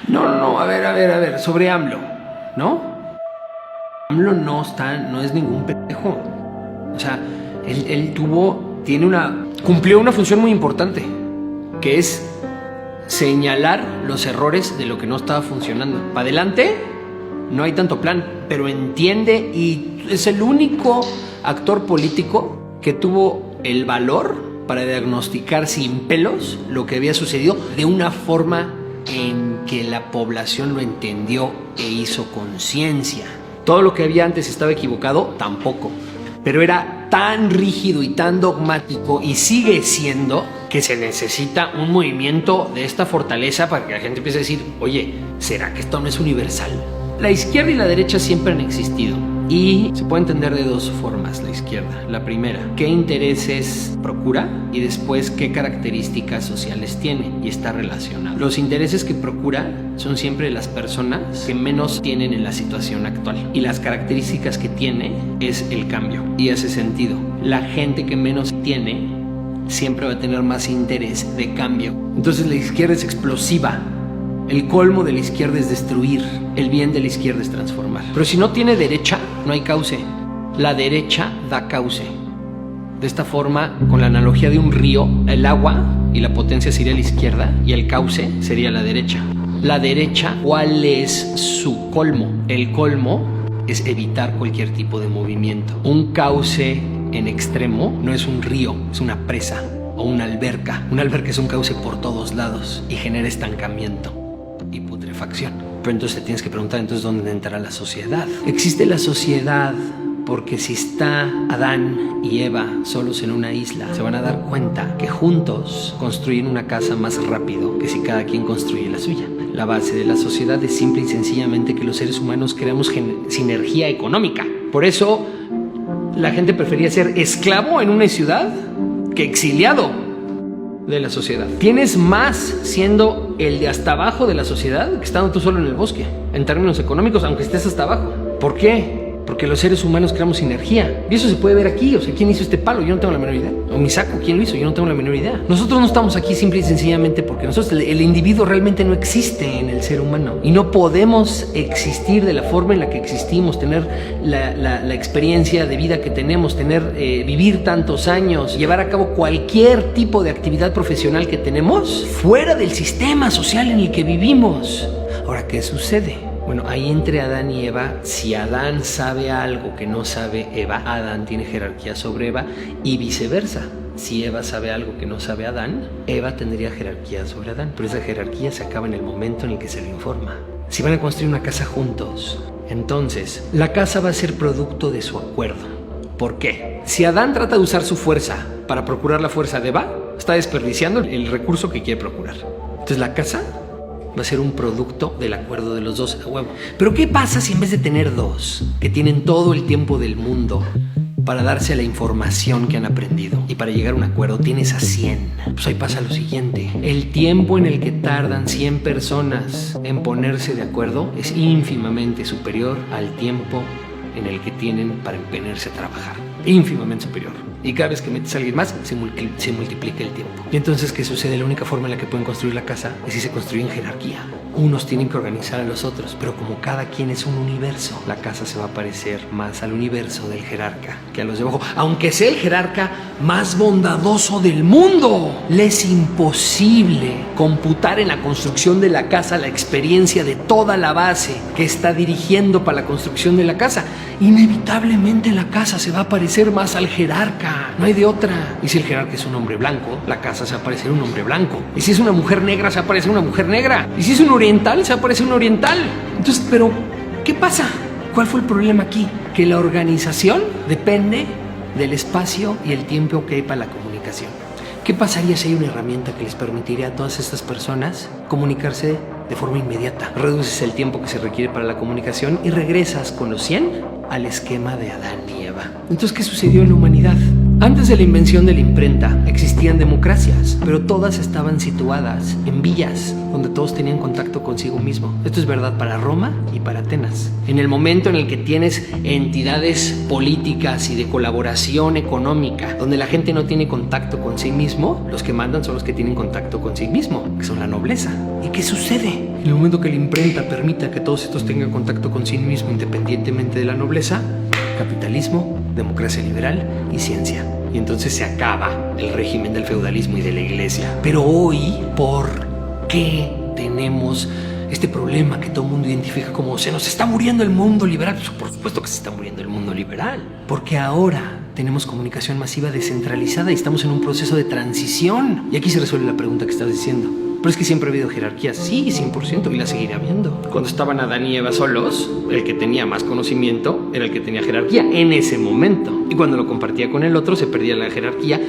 No, a ver, sobre AMLO, ¿no? AMLO no es ningún pendejo. O sea, cumplió una función muy importante, que es señalar los errores de lo que no estaba funcionando. Para adelante no hay tanto plan, pero entiende y es el único actor político que tuvo el valor para diagnosticar sin pelos lo que había sucedido de una forma en que la población lo entendió e hizo conciencia. Todo lo que había antes estaba equivocado, tampoco. Pero era tan rígido y tan dogmático, y sigue siendo, que se necesita un movimiento de esta fortaleza para que la gente empiece a decir, oye, ¿será que esto no es universal? La izquierda y la derecha siempre han existido y se puede entender de dos formas la izquierda. La primera, qué intereses procura, y después qué características sociales tiene, y está relacionado. Los intereses que procura son siempre las personas que menos tienen en la situación actual, y las características que tiene es el cambio, y hace sentido. La gente que menos tiene siempre va a tener más interés de cambio. Entonces la izquierda es explosiva. El colmo de la izquierda es destruir, el bien de la izquierda es transformar. Pero si no tiene derecha, no hay cauce. La derecha da cauce. De esta forma, con la analogía de un río, el agua y la potencia sería la izquierda y el cauce sería la derecha. La derecha, ¿cuál es su colmo? El colmo es evitar cualquier tipo de movimiento. Un cauce en extremo no es un río, es una presa o una alberca. Una alberca es un cauce por todos lados y genera estancamiento y putrefacción. Pero entonces te tienes que preguntar, entonces, ¿dónde entrará la sociedad? Existe la sociedad porque si está Adán y Eva solos en una isla, se van a dar cuenta que juntos construyen una casa más rápido que si cada quien construye la suya. La base de la sociedad es simple y sencillamente que los seres humanos creamos sinergia económica. Por eso la gente prefería ser esclavo en una ciudad que exiliado de la sociedad. Tienes más siendo el de hasta abajo de la sociedad que estando tú solo en el bosque, en términos económicos, aunque estés hasta abajo. ¿Por qué? Porque los seres humanos creamos sinergia. Y eso se puede ver aquí. O sea, ¿quién hizo este palo? Yo no tengo la menor idea. O mi saco, ¿quién lo hizo? Yo no tengo la menor idea. Nosotros no estamos aquí simple y sencillamente porque el individuo realmente no existe en el ser humano. Y no podemos existir de la forma en la que existimos, tener la experiencia de vida que tenemos, vivir tantos años, llevar a cabo cualquier tipo de actividad profesional que tenemos fuera del sistema social en el que vivimos. Ahora, ¿qué sucede? Bueno, ahí entre Adán y Eva, si Adán sabe algo que no sabe Eva, Adán tiene jerarquía sobre Eva, y viceversa. Si Eva sabe algo que no sabe Adán, Eva tendría jerarquía sobre Adán, pero esa jerarquía se acaba en el momento en el que se le informa. Si van a construir una casa juntos, entonces la casa va a ser producto de su acuerdo. ¿Por qué? Si Adán trata de usar su fuerza para procurar la fuerza de Eva, está desperdiciando el recurso que quiere procurar. Entonces la casa va a ser un producto del acuerdo de los dos a huevo. Pero ¿qué pasa si en vez de tener dos, que tienen todo el tiempo del mundo para darse la información que han aprendido y para llegar a un acuerdo, tienes a 100? Pues ahí pasa lo siguiente. El tiempo en el que tardan 100 personas en ponerse de acuerdo es ínfimamente superior al tiempo en el que tienen para empeñarse a trabajar. Ínfimamente superior. Y cada vez que metes a alguien más, se multiplica el tiempo. Y entonces, ¿qué sucede? La única forma en la que pueden construir la casa es si se construye en jerarquía. Unos tienen que organizar a los otros, pero como cada quien es un universo, la casa se va a parecer más al universo del jerarca que a los de abajo. Aunque sea el jerarca más bondadoso del mundo, le es imposible computar en la construcción de la casa la experiencia de toda la base que está dirigiendo para la construcción de la casa. Inevitablemente la casa se va a parecer más al jerarca, no hay de otra. Y si el jerarca es un hombre blanco, la casa se va a parecer un hombre blanco. Y si es una mujer negra, se va a parecer una mujer negra. Y si es un oriental, se va a parecer un oriental. Entonces, pero, ¿qué pasa? ¿Cuál fue el problema aquí? Que la organización depende del espacio y el tiempo que hay para la comunicación. ¿Qué pasaría si hay una herramienta que les permitiría a todas estas personas comunicarse de forma inmediata? Reduces el tiempo que se requiere para la comunicación y regresas con los 100 al esquema de Adán y Eva. Entonces, ¿qué sucedió en la humanidad? Antes de la invención de la imprenta existían democracias, pero todas estaban situadas en villas donde todos tenían contacto consigo mismo. Esto es verdad para Roma y para Atenas. En el momento en el que tienes entidades políticas y de colaboración económica donde la gente no tiene contacto con sí mismo, los que mandan son los que tienen contacto con sí mismo, que son la nobleza. ¿Y qué sucede? En el momento que la imprenta permita que todos estos tengan contacto con sí mismo independientemente de la nobleza, capitalismo, democracia liberal y ciencia. Y entonces se acaba el régimen del feudalismo y de la iglesia. Pero hoy, ¿por qué tenemos este problema que todo el mundo identifica como se nos está muriendo el mundo liberal? Pues por supuesto que se está muriendo el mundo liberal. Porque ahora tenemos comunicación masiva descentralizada y estamos en un proceso de transición. Y aquí se resuelve la pregunta que estás diciendo. Pero es que siempre ha habido jerarquías, sí, 100%, y la seguirá habiendo. Cuando estaban Adán y Eva solos, el que tenía más conocimiento era el que tenía jerarquía en ese momento. Y cuando lo compartía con el otro, se perdía la jerarquía,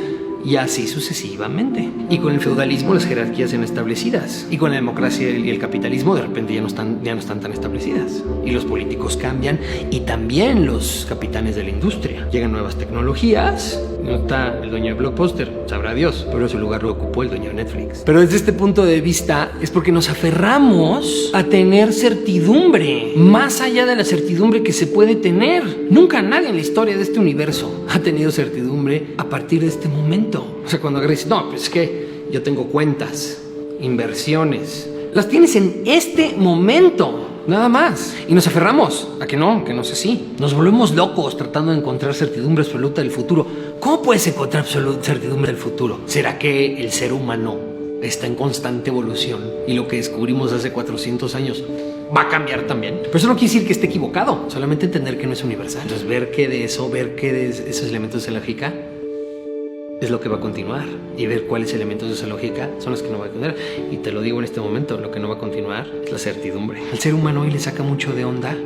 y así sucesivamente. Y con el feudalismo las jerarquías eran establecidas. Y con la democracia y el capitalismo de repente ya no están tan establecidas. Y los políticos cambian y también los capitanes de la industria. Llegan nuevas tecnologías. No está el dueño de Blockbuster, sabrá Dios, pero ese lugar lo ocupó el dueño de Netflix. Pero desde este punto de vista es porque nos aferramos a tener certidumbre, más allá de la certidumbre que se puede tener. Nunca nadie en la historia de este universo ha tenido certidumbre a partir de este momento. O sea, cuando agarras, no, pues es que yo tengo cuentas, inversiones, las tienes en este momento. Nada más. Y nos aferramos a que no es así. Nos volvemos locos tratando de encontrar certidumbre absoluta del futuro. ¿Cómo puedes encontrar certidumbre del futuro? ¿Será que el ser humano está en constante evolución y lo que descubrimos hace 400 años va a cambiar también? Pero eso no quiere decir que esté equivocado, solamente entender que no es universal. Entonces ver qué de esos elementos de la lógica es lo que va a continuar, y ver cuáles elementos de esa lógica son los que no va a continuar. Y te lo digo en este momento, lo que no va a continuar es la certidumbre. Al ser humano hoy le saca mucho de onda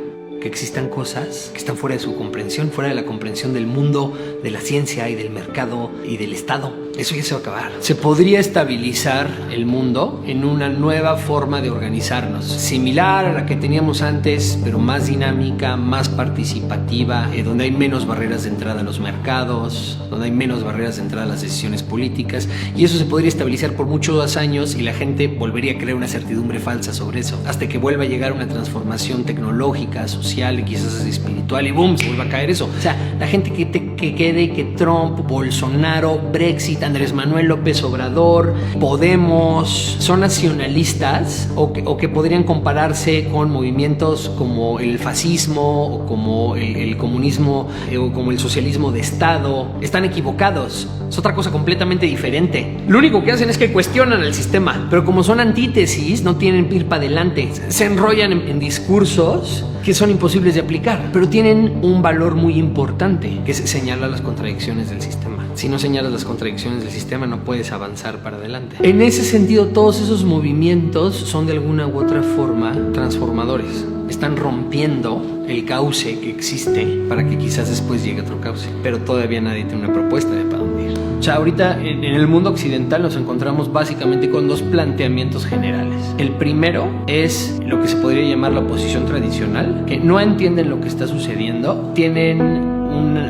que existan cosas que están fuera de su comprensión, fuera de la comprensión del mundo, de la ciencia y del mercado y del Estado. Eso ya se va a acabar. Se podría estabilizar el mundo en una nueva forma de organizarnos, similar a la que teníamos antes, pero más dinámica, más participativa, donde hay menos barreras de entrada a los mercados, donde hay menos barreras de entrada a las decisiones políticas, y eso se podría estabilizar por muchos años y la gente volvería a crear una certidumbre falsa sobre eso, hasta que vuelva a llegar una transformación tecnológica, social y quizás espiritual, y boom, se vuelva a caer eso. O sea, la gente que quede que Trump, Bolsonaro, Brexit, Andrés Manuel López Obrador, Podemos, son nacionalistas o que podrían compararse con movimientos como el fascismo o como el comunismo o como el socialismo de Estado, están equivocados. Es otra cosa completamente diferente. Lo único que hacen es que cuestionan el sistema, pero como son antítesis, no tienen ir para adelante. Se enrollan en discursos que son imposibles de aplicar, pero tienen un valor muy importante, que señala las contradicciones del sistema. Si no señalas las contradicciones del sistema, no puedes avanzar para adelante. En ese sentido, todos esos movimientos son de alguna u otra forma transformadores. Están rompiendo el cauce que existe para que quizás después llegue otro cauce, pero todavía nadie tiene una propuesta de para dónde ir. O sea, ahorita en el mundo occidental nos encontramos básicamente con dos planteamientos generales. El primero es lo que se podría llamar la oposición tradicional, que no entienden lo que está sucediendo, tienen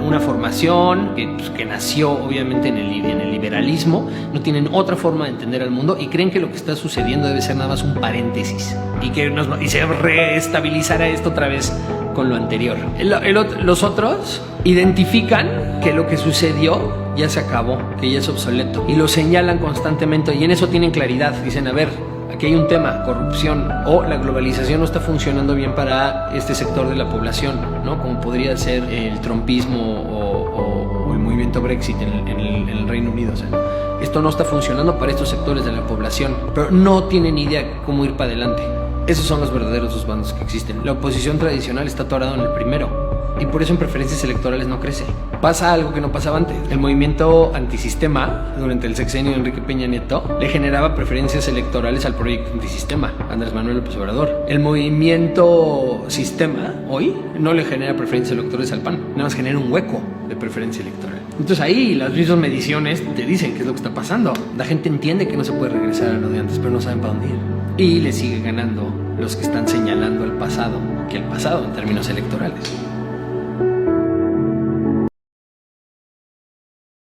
una formación que nació obviamente en el liberalismo, no tienen otra forma de entender al mundo y creen que lo que está sucediendo debe ser nada más un paréntesis y se reestabilizará esto otra vez con lo anterior. Los otros identifican que lo que sucedió ya se acabó, que ya es obsoleto, y lo señalan constantemente, y en eso tienen claridad. Dicen, a ver, aquí hay un tema, corrupción, o la globalización no está funcionando bien para este sector de la población, ¿no? Como podría ser el trumpismo o el movimiento Brexit en el Reino Unido. O sea, esto no está funcionando para estos sectores de la población, pero no tienen idea cómo ir para adelante. Esos son los verdaderos dos bandos que existen. La oposición tradicional está atorada en el primero, y por eso en preferencias electorales no crece. Pasa algo que no pasaba antes. El movimiento antisistema, durante el sexenio de Enrique Peña Nieto, le generaba preferencias electorales al proyecto antisistema, Andrés Manuel López Obrador. El movimiento sistema, hoy, no le genera preferencias electorales al PAN, nada más genera un hueco de preferencia electoral. Entonces ahí las mismas mediciones te dicen qué es lo que está pasando. La gente entiende que no se puede regresar a lo de antes, pero no saben para dónde ir. Y le sigue ganando los que están señalando el pasado, que el pasado en términos electorales.